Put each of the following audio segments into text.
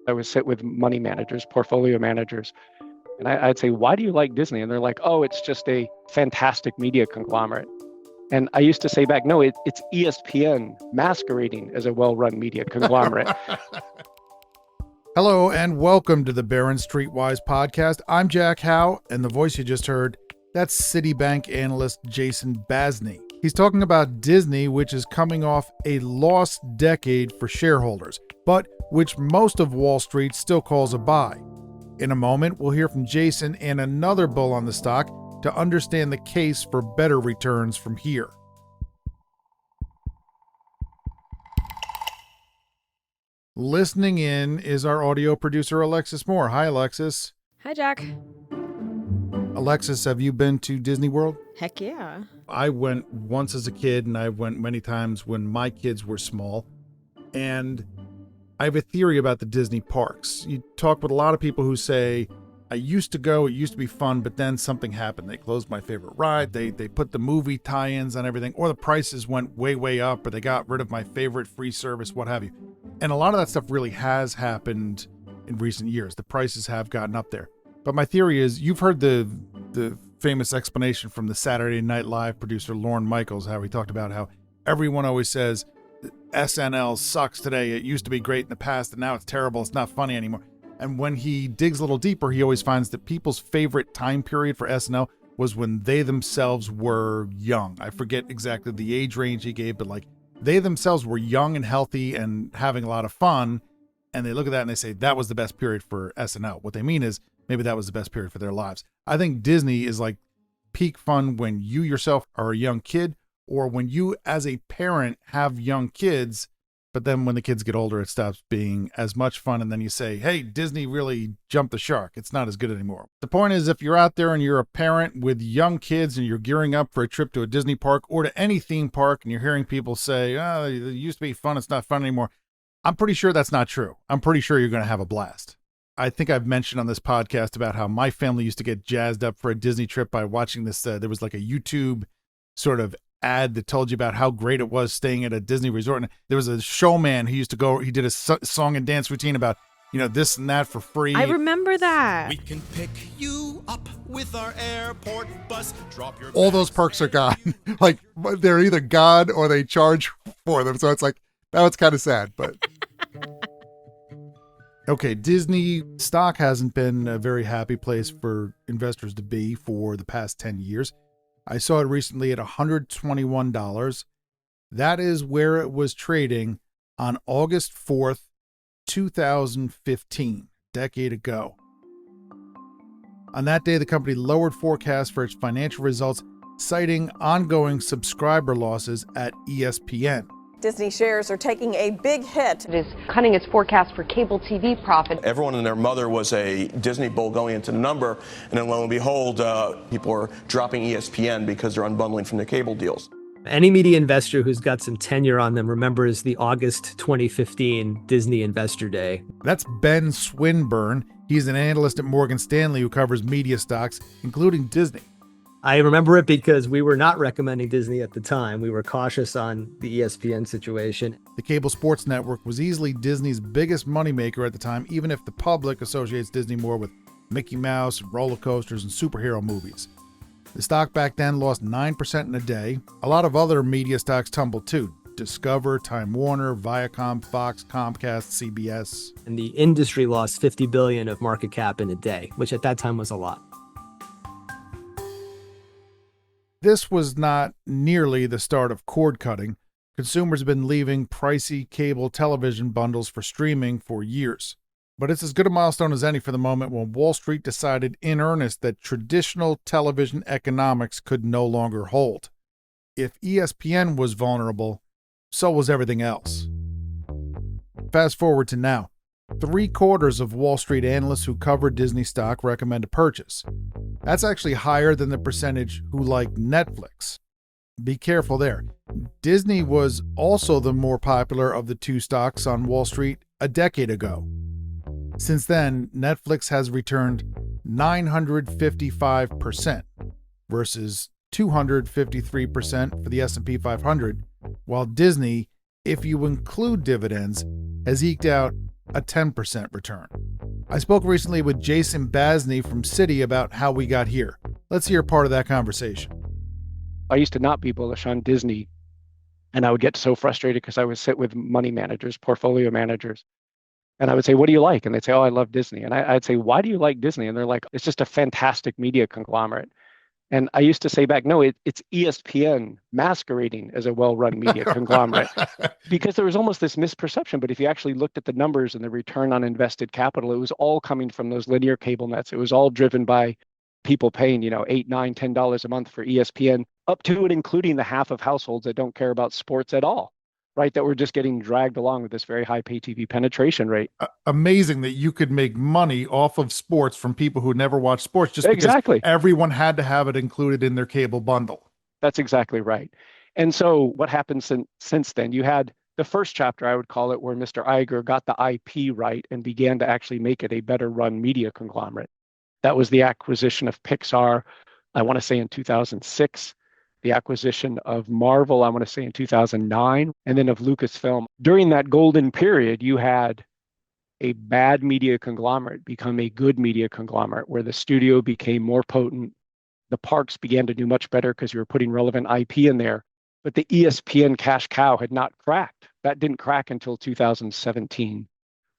I would sit with money managers, portfolio managers, and I'd say, why do you like Disney? And they're like, oh, it's just a fantastic media conglomerate. And I used to say back, no, it's ESPN masquerading as a well-run media conglomerate. Hello and welcome to the Barrons Streetwise podcast. I'm Jack Howe, and the voice you just heard, that's Citibank analyst Jason Basney. He's talking about Disney, which is coming off a lost decade for shareholders, but which most of Wall Street still calls a buy. In a moment, we'll hear from Jason and another bull on the stock to understand the case for better returns from here. Listening in is our audio producer, Alexis Moore. Hi, Alexis. Hi, Jack. Alexis, have you been to Disney World? Heck yeah. I went once as a kid, and I went many times when my kids were small. And I have a theory about the Disney parks. You talk with a lot of people who say, I used to go, it used to be fun, but then something happened. They closed my favorite ride, they put the movie tie-ins on everything, or the prices went way up, or they got rid of my favorite free service, what have you. And a lot of that stuff really has happened in recent years. The prices have gotten up there. But my theory is, you've heard the famous explanation from the Saturday Night Live producer Lorne Michaels, how he talked about how everyone always says, SNL sucks today, it used to be great in the past, and now it's terrible, it's not funny anymore. And when he digs a little deeper, he always finds that people's favorite time period for SNL was when they themselves were young. I forget exactly the age range he gave, but like they themselves were young and healthy and having a lot of fun. And they look at that and they say, that was the best period for SNL. What they mean is maybe that was the best period for their lives. I think Disney is like peak fun when you yourself are a young kid, or when you as a parent have young kids. But then when the kids get older, it stops being as much fun. And then you say, hey, Disney really jumped the shark. It's not as good anymore. The point is, if you're out there and you're a parent with young kids and you're gearing up for a trip to a Disney park or to any theme park, and you're hearing people say, oh, it used to be fun, it's not fun anymore, I'm pretty sure that's not true. I'm pretty sure you're going to have a blast. I think I've mentioned on this podcast about how my family used to get jazzed up for a Disney trip by watching this. There was like a YouTube sort of ad that told you about how great it was staying at a Disney resort. And there was a showman who used to go, he did a song and dance routine about, this and that for free. I remember that. We can pick you up with our airport bus. Drop your All those perks are gone. Like they're either gone or they charge for them. So it's like, now it's kind of sad, but. Okay, Disney stock hasn't been a very happy place for investors to be for the past 10 years. I saw it recently at $121. That is where it was trading on August 4th, 2015, a decade ago. On that day, the company lowered forecasts for its financial results, citing ongoing subscriber losses at ESPN. Disney shares are taking a big hit. It is cutting its forecast for cable TV profit. Everyone and their mother was a Disney bull going into the number, and then lo and behold, people are dropping ESPN because they're unbundling from their cable deals. Any media investor who's got some tenure on them remembers the August 2015 Disney Investor Day. That's Ben Swinburne. He's an analyst at Morgan Stanley who covers media stocks, including Disney. I remember it because we were not recommending Disney at the time. We were cautious on the ESPN situation. The cable sports network was easily Disney's biggest moneymaker at the time, even if the public associates Disney more with Mickey Mouse, roller coasters, and superhero movies. The stock back then lost 9% in a day. A lot of other media stocks tumbled too. Discover, Time Warner, Viacom, Fox, Comcast, CBS. And the industry lost $50 billion of market cap in a day, which at that time was a lot. This was not nearly the start of cord cutting. Consumers have been leaving pricey cable television bundles for streaming for years. But it's as good a milestone as any for the moment when Wall Street decided in earnest that traditional television economics could no longer hold. If ESPN was vulnerable, so was everything else. Fast forward to now. 3/4 of Wall Street analysts who cover Disney stock recommend a purchase. That's actually higher than the percentage who like Netflix. Be careful there. Disney was also the more popular of the two stocks on Wall Street a decade ago. Since then, Netflix has returned 955% versus 253% for the S&P 500, while Disney, if you include dividends, has eked out a 10% return. I spoke recently with Jason Basney from Citi about how we got here. Let's hear part of that conversation. I used to not be bullish on Disney, and I would get so frustrated because I would sit with money managers, portfolio managers, and I would say, what do you like? And they'd say, oh, I love Disney. And I'd say, why do you like Disney? And they're like, it's just a fantastic media conglomerate. And I used to say back, no, it's ESPN masquerading as a well-run media conglomerate, because there was almost this misperception. But if you actually looked at the numbers and the return on invested capital, it was all coming from those linear cable nets. It was all driven by people paying, $8, $9, $10 a month for ESPN, up to and including the half of households that don't care about sports at all, right? That we're just getting dragged along with this very high pay TV penetration rate. Amazing that you could make money off of sports from people who never watch sports, just Exactly. because everyone had to have it included in their cable bundle. That's exactly right. And so what happened since then? You had the first chapter, I would call it, where Mr. Iger got the IP right and began to actually make it a better run media conglomerate. That was the acquisition of Pixar, I want to say in 2006, the acquisition of Marvel, I want to say in 2009, and then of Lucasfilm. During that golden period, you had a bad media conglomerate become a good media conglomerate, where the studio became more potent. The parks began to do much better because you were putting relevant IP in there. But the ESPN cash cow had not cracked. That didn't crack until 2017.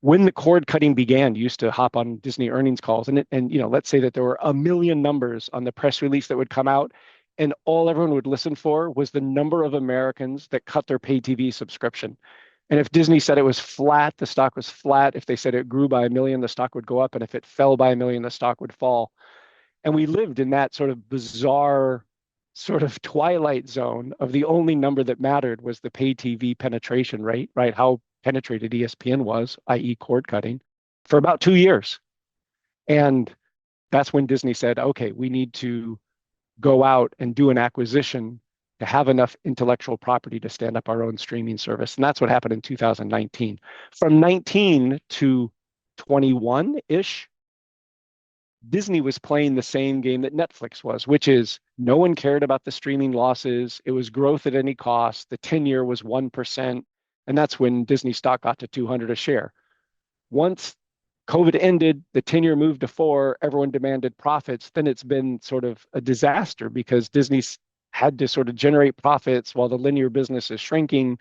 When the cord cutting began, you used to hop on Disney earnings calls, and let's say that there were 1 million numbers on the press release that would come out, and all everyone would listen for was the number of Americans that cut their pay TV subscription. And if Disney said it was flat, the stock was flat. If they said it grew by 1 million, the stock would go up. And if it fell by 1 million, the stock would fall. And we lived in that sort of bizarre sort of twilight zone of the only number that mattered was the pay TV penetration rate, right? How penetrated ESPN was, i.e. cord cutting, for about 2 years. And that's when Disney said, okay, we need to go out and do an acquisition to have enough intellectual property to stand up our own streaming service. And that's what happened in 2019. From 19 to 21-ish, Disney was playing the same game that Netflix was, which is no one cared about the streaming losses. It was growth at any cost. The 10-year was 1%. And that's when Disney stock got to 200 a share. Once COVID ended, the 10-year moved to 4, everyone demanded profits. Then it's been sort of a disaster because Disney's had to sort of generate profits while the linear business is shrinking,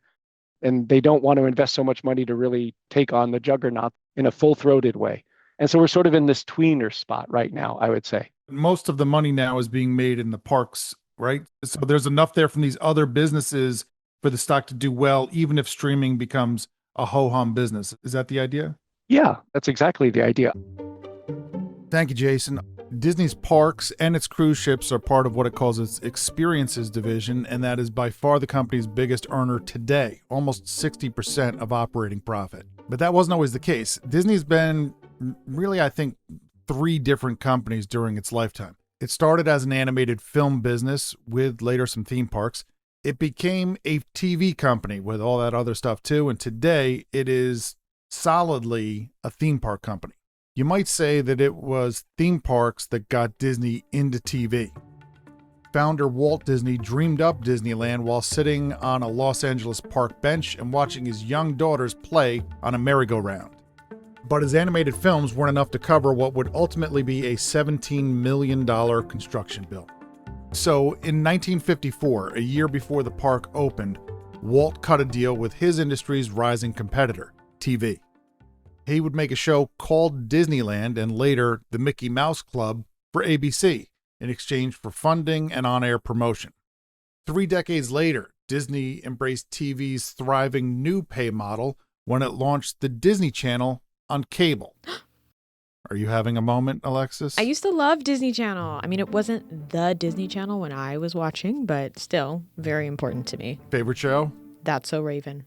and they don't want to invest so much money to really take on the juggernaut in a full-throated way. And so we're sort of in this tweener spot right now, I would say. Most of the money now is being made in the parks, right? So there's enough there from these other businesses for the stock to do well, even if streaming becomes a ho-hum business. Is that the idea? Yeah, that's exactly the idea. Thank you, Jason. Disney's parks and its cruise ships are part of what it calls its experiences division, and that is by far the company's biggest earner today, almost 60% of operating profit. But that wasn't always the case. Disney's been really, I think, 3 different companies during its lifetime. It started as an animated film business with later some theme parks. It became a TV company with all that other stuff too, and today it is solidly a theme park company. You might say that it was theme parks that got Disney into TV. Founder Walt Disney dreamed up Disneyland while sitting on a Los Angeles park bench and watching his young daughters play on a merry-go-round. But his animated films weren't enough to cover what would ultimately be a $17 million construction bill. So in 1954, a year before the park opened, Walt cut a deal with his industry's rising competitor, TV. He would make a show called Disneyland and later the Mickey Mouse Club for ABC in exchange for funding and on-air promotion. 3 decades later, Disney embraced TV's thriving new pay model when it launched the Disney Channel on cable. Are you having a moment, Alexis? I used to love Disney Channel. I mean, it wasn't the Disney Channel when I was watching, but still very important to me. Favorite show? That's So Raven.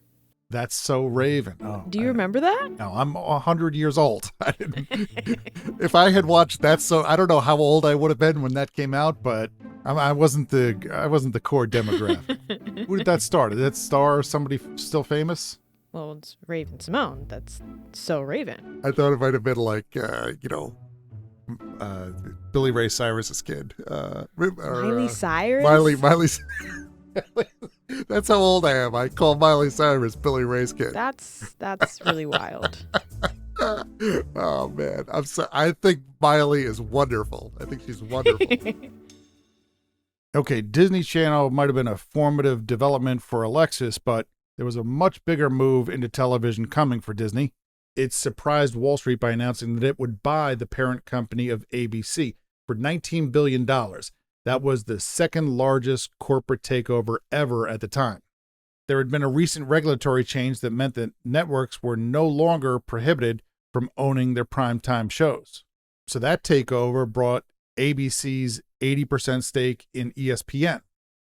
That's So Raven. Oh, Do you remember that? No, I'm 100 years old. If I had watched That's So, I don't know how old I would have been when that came out, but I wasn't the core demographic. Who did that star? Did that star somebody still famous? Well, it's Raven Simone. That's So Raven. I thought it might have been like, Billy Ray Cyrus's kid. Miley Cyrus? Miley. That's how old I am. I call Miley Cyrus Billy Ray's kid. That's really wild. Oh man, I think Miley is wonderful. I think she's wonderful. Okay, Disney Channel might have been a formative development for Alexis, but there was a much bigger move into television coming for Disney. It surprised Wall Street by announcing that it would buy the parent company of ABC for $19 billion. That was the second largest corporate takeover ever at the time. There had been a recent regulatory change that meant that networks were no longer prohibited from owning their primetime shows. So that takeover brought ABC's 80% stake in ESPN.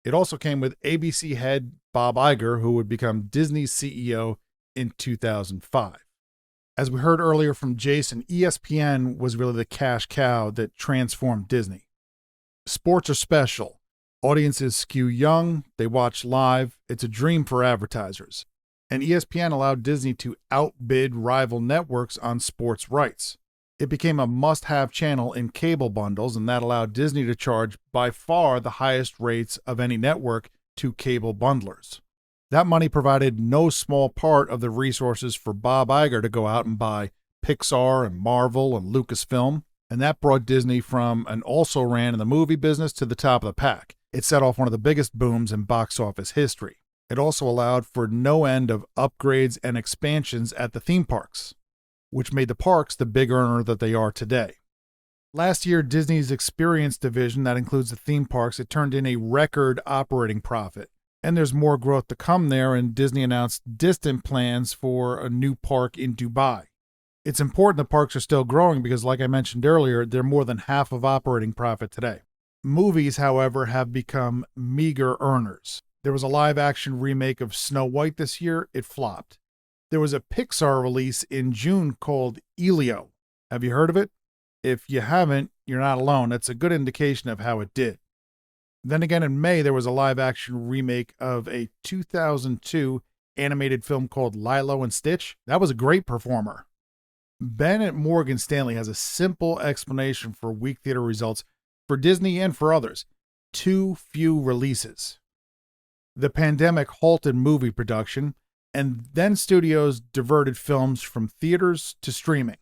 It also came with ABC head Bob Iger, who would become Disney's CEO in 2005. As we heard earlier from Jason, ESPN was really the cash cow that transformed Disney. Sports are special. Audiences skew young, they watch live, it's a dream for advertisers. And ESPN allowed Disney to outbid rival networks on sports rights. It became a must-have channel in cable bundles, and that allowed Disney to charge by far the highest rates of any network to cable bundlers. That money provided no small part of the resources for Bob Iger to go out and buy Pixar and Marvel and Lucasfilm, and that brought Disney from an also-ran in the movie business to the top of the pack. It set off one of the biggest booms in box office history. It also allowed for no end of upgrades and expansions at the theme parks, which made the parks the big earner that they are today. Last year, Disney's Experience division, that includes the theme parks, it turned in a record operating profit. And there's more growth to come there, and Disney announced distant plans for a new park in Dubai. It's important the parks are still growing because, like I mentioned earlier, they're more than half of operating profit today. Movies, however, have become meager earners. There was a live-action remake of Snow White this year. It flopped. There was a Pixar release in June called Elio. Have you heard of it? If you haven't, you're not alone. That's a good indication of how it did. Then again, in May, there was a live-action remake of a 2002 animated film called Lilo and Stitch. That was a great performer. Ben at Morgan Stanley has a simple explanation for weak theater results for Disney and for others. Too few releases. The pandemic halted movie production, and then studios diverted films from theaters to streaming.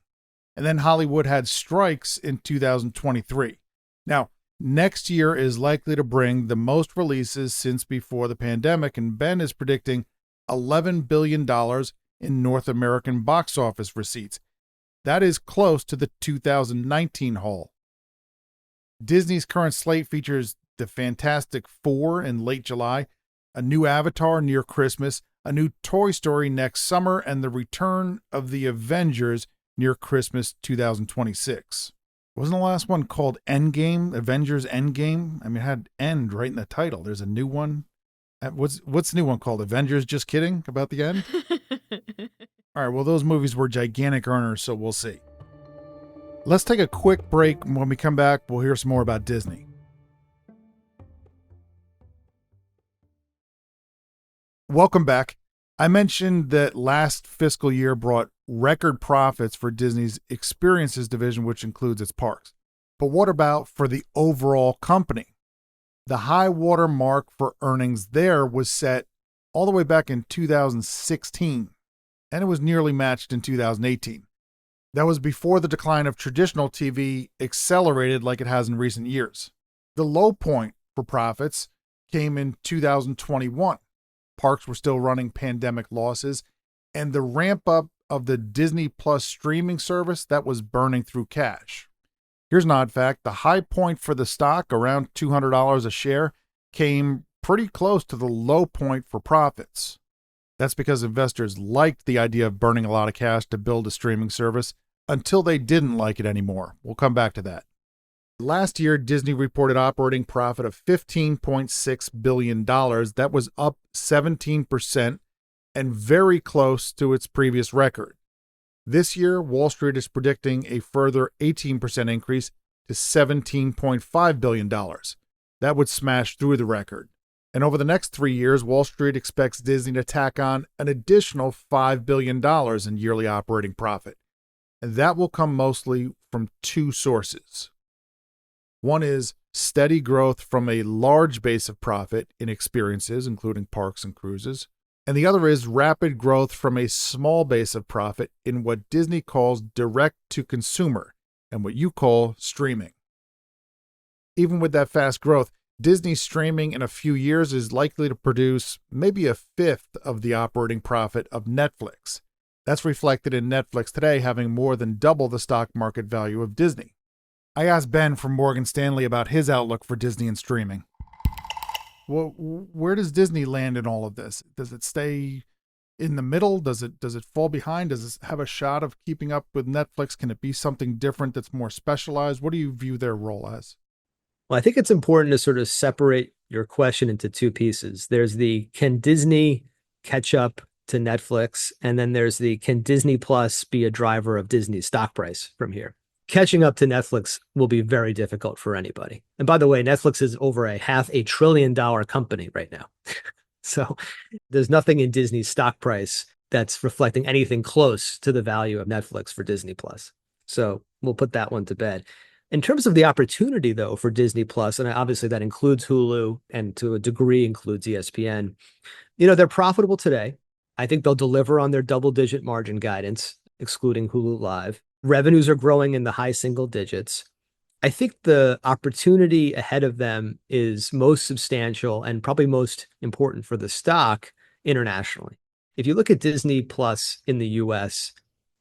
And then Hollywood had strikes in 2023. Now, next year is likely to bring the most releases since before the pandemic, and Ben is predicting $11 billion in North American box office receipts. That is close to the 2019 haul. Disney's current slate features The Fantastic Four in late July, a new Avatar near Christmas, a new Toy Story next summer, and the return of the Avengers near Christmas 2026. Wasn't the last one called Endgame? Avengers Endgame? I mean, it had end right in the title. There's a new one. What's the new one called? Avengers Just Kidding about the end? All right, well, those movies were gigantic earners, so we'll see. Let's take a quick break. When we come back, we'll hear some more about Disney. Welcome back. I mentioned that last fiscal year brought record profits for Disney's Experiences division, which includes its parks. But what about for the overall company? The high water mark for earnings there was set all the way back in 2016, and it was nearly matched in 2018. That was before the decline of traditional TV accelerated like it has in recent years. The low point for profits came in 2021. Parks were still running pandemic losses, and the ramp up of the Disney Plus streaming service that was burning through cash. Here's an odd fact. The high point for the stock, around $200 a share, came pretty close to the low point for profits. That's because investors liked the idea of burning a lot of cash to build a streaming service until they didn't like it anymore. We'll come back to that. Last year, Disney reported operating profit of $15.6 billion. That was up 17% and very close to its previous record. This year, Wall Street is predicting a further 18% increase to $17.5 billion. That would smash through the record. And over the next 3 years, Wall Street expects Disney to tack on an additional $5 billion in yearly operating profit. And that will come mostly from two sources. One is steady growth from a large base of profit in experiences, including parks and cruises. And the other is rapid growth from a small base of profit in what Disney calls direct to consumer and what you call streaming. Even with that fast growth, Disney's streaming in a few years is likely to produce maybe a fifth of the operating profit of Netflix. That's reflected in Netflix today having more than double the stock market value of Disney. I asked Ben from Morgan Stanley about his outlook for Disney and streaming. Well, where does Disney land in all of this? Does it stay in the middle? Does it fall behind? Does it have a shot of keeping up with Netflix? Can it be something different that's more specialized? What do you view their role as? Well, I think it's important to sort of separate your question into two pieces. There's the can Disney catch up to Netflix? And then there's the can Disney Plus be a driver of Disney's stock price from here? Catching up to Netflix will be very difficult for anybody. And by the way, Netflix is over a $500 billion company right now. So there's nothing in Disney's stock price that's reflecting anything close to the value of Netflix for Disney Plus. So we'll put that one to bed. In terms of the opportunity, though, for Disney Plus, and obviously that includes Hulu and to a degree includes ESPN, they're profitable today. I think they'll deliver on their double-digit margin guidance, excluding Hulu Live. Revenues are growing in the high single digits. I think the opportunity ahead of them is most substantial and probably most important for the stock internationally. If you look at Disney Plus in the US,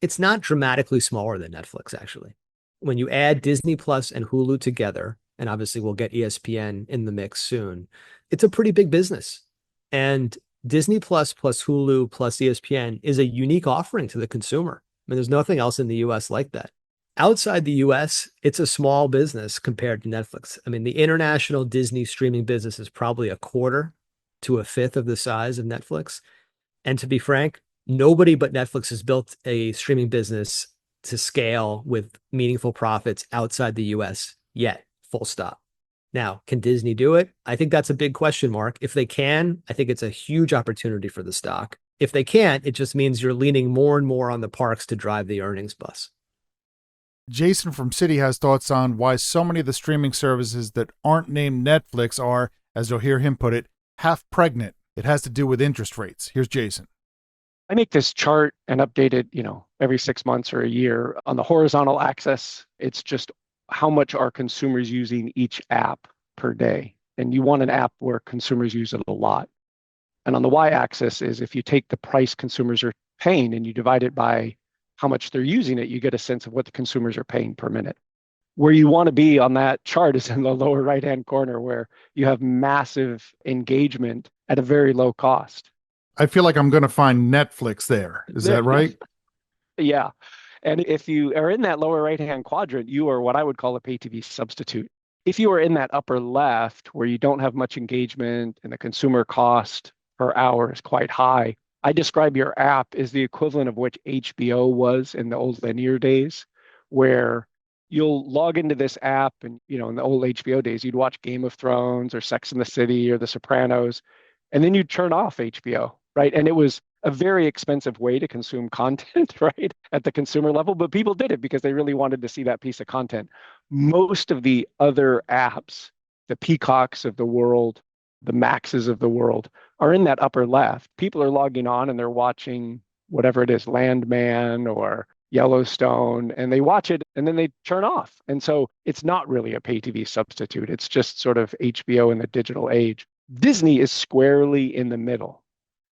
it's not dramatically smaller than Netflix, actually. When you add Disney Plus and Hulu together, and obviously we'll get ESPN in the mix soon, it's a pretty big business. And Disney Plus Hulu plus ESPN is a unique offering to the consumer. I mean, there's nothing else in the US like that. Outside the US, it's a small business compared to Netflix. I mean, the international Disney streaming business is probably a quarter to a fifth of the size of Netflix. And to be frank, nobody but Netflix has built a streaming business to scale with meaningful profits outside the US yet, full stop. Now, can Disney do it? I think that's a big question mark. If they can, I think it's a huge opportunity for the stock. If they can't, it just means you're leaning more and more on the parks to drive the earnings bus. Jason from Citi has thoughts on why so many of the streaming services that aren't named Netflix are, as you'll hear him put it, half pregnant. It has to do with interest rates. Here's Jason. I make this chart and update it, every 6 months or a year. On the horizontal axis, it's just how much are consumers using each app per day. And you want an app where consumers use it a lot. And on the y-axis is if you take the price consumers are paying and you divide it by how much they're using it, you get a sense of what the consumers are paying per minute. Where you want to be on that chart is in the lower right-hand corner where you have massive engagement at a very low cost. I feel like I'm going to find Netflix there. Is that right? Yeah. And if you are in that lower right-hand quadrant, you are what I would call a pay TV substitute. If you are in that upper left where you don't have much engagement and the consumer cost per hour is quite high, I describe your app as the equivalent of what HBO was in the old linear days, where you'll log into this app and, in the old HBO days, you'd watch Game of Thrones or Sex and the City or The Sopranos, and then you'd turn off HBO, right? And it was a very expensive way to consume content, right, at the consumer level, but people did it because they really wanted to see that piece of content. Most of the other apps, the Peacocks of the world, the Maxes of the world, are in that upper left. People are logging on and they're watching whatever it is, Landman or Yellowstone, and they watch it and then they turn off. And so it's not really a pay TV substitute. It's just sort of HBO in the digital age. Disney is squarely in the middle.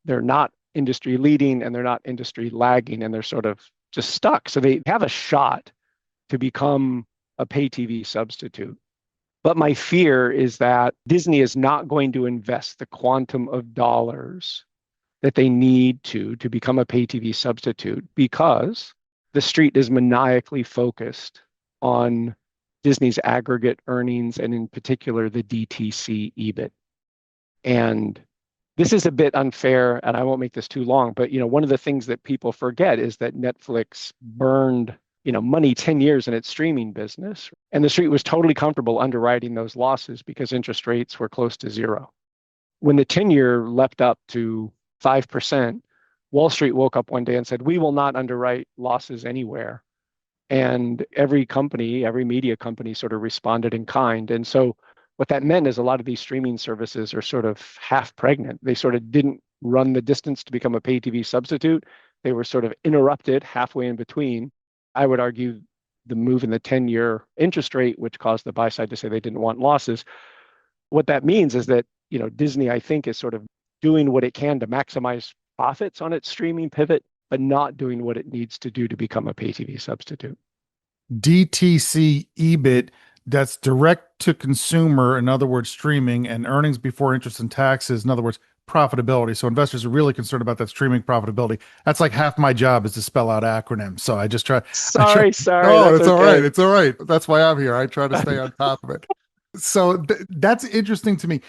They're not industry leading and they're not industry lagging, and they're sort of just stuck. So they have a shot to become a pay TV substitute. But my fear is that Disney is not going to invest the quantum of dollars that they need to become a pay TV substitute, because the street is maniacally focused on Disney's aggregate earnings and in particular the DTC EBIT. And this is a bit unfair, and I won't make this too long, but one of the things that people forget is that Netflix burned money 10 years in its streaming business. And the street was totally comfortable underwriting those losses because interest rates were close to zero. When the 10-year leapt up to 5%, Wall Street woke up one day and said, we will not underwrite losses anywhere. And every company, every media company sort of responded in kind. And so what that meant is a lot of these streaming services are sort of half pregnant. They sort of didn't run the distance to become a pay TV substitute. They were sort of interrupted halfway in between. I would argue the move in the 10-year interest rate, which caused the buy side to say they didn't want losses. What that means is that, Disney, I think, is sort of doing what it can to maximize profits on its streaming pivot, but not doing what it needs to do to become a pay TV substitute. DTC EBIT, that's direct to consumer, in other words, streaming, and earnings before interest and taxes, in other words, profitability. So investors are really concerned about that streaming profitability. That's like half my job is to spell out acronyms. So I just try. Sorry. Oh, it's all right. It's all right. That's why I'm here. I try to stay on top of it. So that's interesting to me.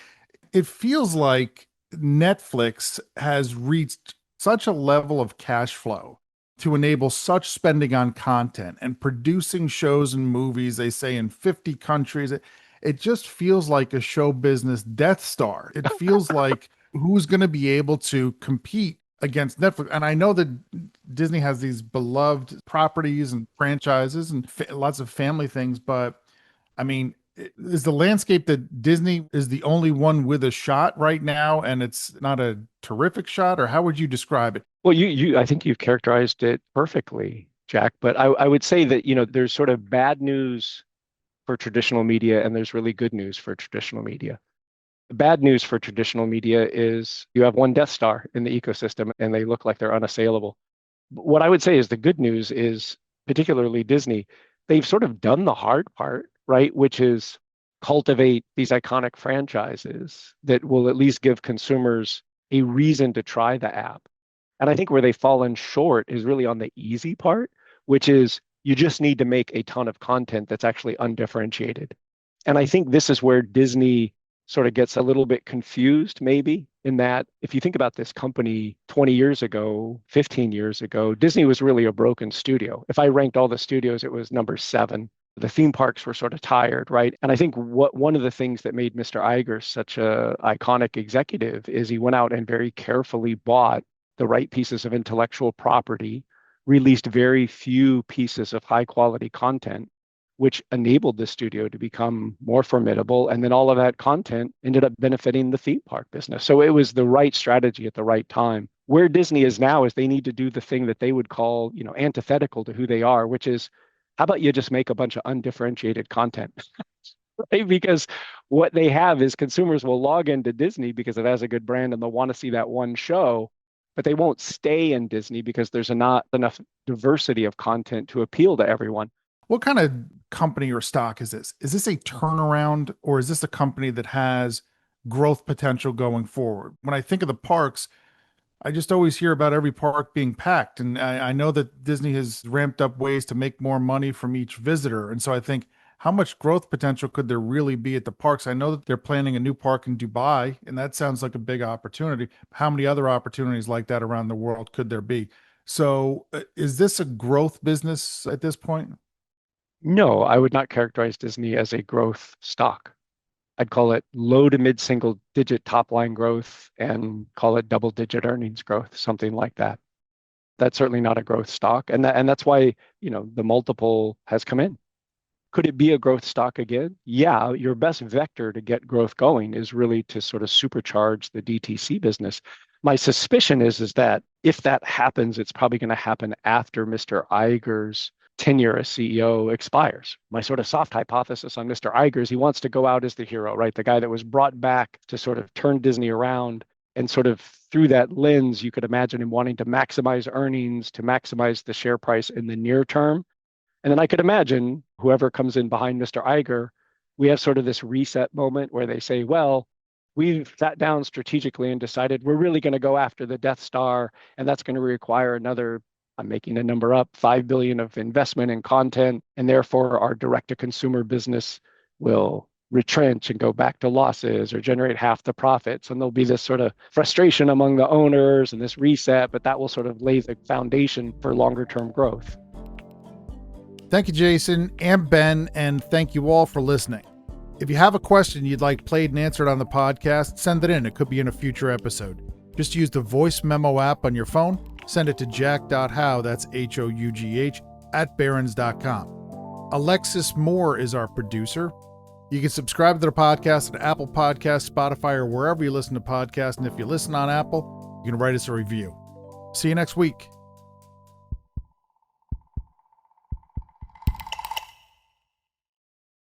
It feels like Netflix has reached such a level of cash flow to enable such spending on content and producing shows and movies, they say in 50 countries. It just feels like a show business Death Star. It feels like who's going to be able to compete against Netflix. And I know that Disney has these beloved properties and franchises and lots of family things, but I mean, is the landscape that Disney is the only one with a shot right now and it's not a terrific shot, or how would you describe it? Well, I think you've characterized it perfectly, Jack, but I would say that, there's sort of bad news for traditional media and there's really good news for traditional media. The bad news for traditional media is you have one Death Star in the ecosystem and they look like they're unassailable. What I would say is the good news is, particularly Disney, they've sort of done the hard part, right? Which is cultivate these iconic franchises that will at least give consumers a reason to try the app. And I think where they've fallen short is really on the easy part, which is you just need to make a ton of content that's actually undifferentiated. And I think this is where Disney sort of gets a little bit confused, maybe, in that if you think about this company 20 years ago, 15 years ago, Disney was really a broken studio. If I ranked all the studios, it was number 7. The theme parks were sort of tired, right? And I think one of the things that made Mr. Iger such an iconic executive is he went out and very carefully bought the right pieces of intellectual property, released very few pieces of high quality content, which enabled the studio to become more formidable. And then all of that content ended up benefiting the theme park business. So it was the right strategy at the right time. Where Disney is now is they need to do the thing that they would call, antithetical to who they are, which is, how about you just make a bunch of undifferentiated content? Right? Because what they have is consumers will log into Disney because it has a good brand and they'll want to see that one show, but they won't stay in Disney because there's not enough diversity of content to appeal to everyone. What kind of company or stock is this? Is this a turnaround, or is this a company that has growth potential going forward? When I think of the parks, I just always hear about every park being packed. And I know that Disney has ramped up ways to make more money from each visitor. And so I think, how much growth potential could there really be at the parks? I know that they're planning a new park in Dubai, and that sounds like a big opportunity. How many other opportunities like that around the world could there be? So is this a growth business at this point? No, I would not characterize Disney as a growth stock. I'd call it low to mid single digit top line growth and call it double digit earnings growth, something like that. That's certainly not a growth stock. And that's why, the multiple has come in. Could it be a growth stock again? Yeah, your best vector to get growth going is really to sort of supercharge the DTC business. My suspicion is that if that happens, it's probably going to happen after Mr. Iger's tenure as CEO expires. My sort of soft hypothesis on Mr. Iger is he wants to go out as the hero, right? The guy that was brought back to sort of turn Disney around, and sort of through that lens, you could imagine him wanting to maximize earnings, to maximize the share price in the near term. And then I could imagine whoever comes in behind Mr. Iger, we have sort of this reset moment where they say, well, we've sat down strategically and decided we're really going to go after the Death Star, and that's going to require another, I'm making a number up, $5 billion of investment in content, and therefore our direct-to-consumer business will retrench and go back to losses or generate half the profits. And there'll be this sort of frustration among the owners and this reset, but that will sort of lay the foundation for longer-term growth. Thank you, Jason and Ben, and thank you all for listening. If you have a question you'd like played and answered on the podcast, send it in. It could be in a future episode. Just use the voice memo app on your phone. Send it to jack.how, that's Hough, @barrons.com. Alexis Moore is our producer. You can subscribe to the podcast at Apple Podcasts, Spotify, or wherever you listen to podcasts. And if you listen on Apple, You can write us a review. See you next week.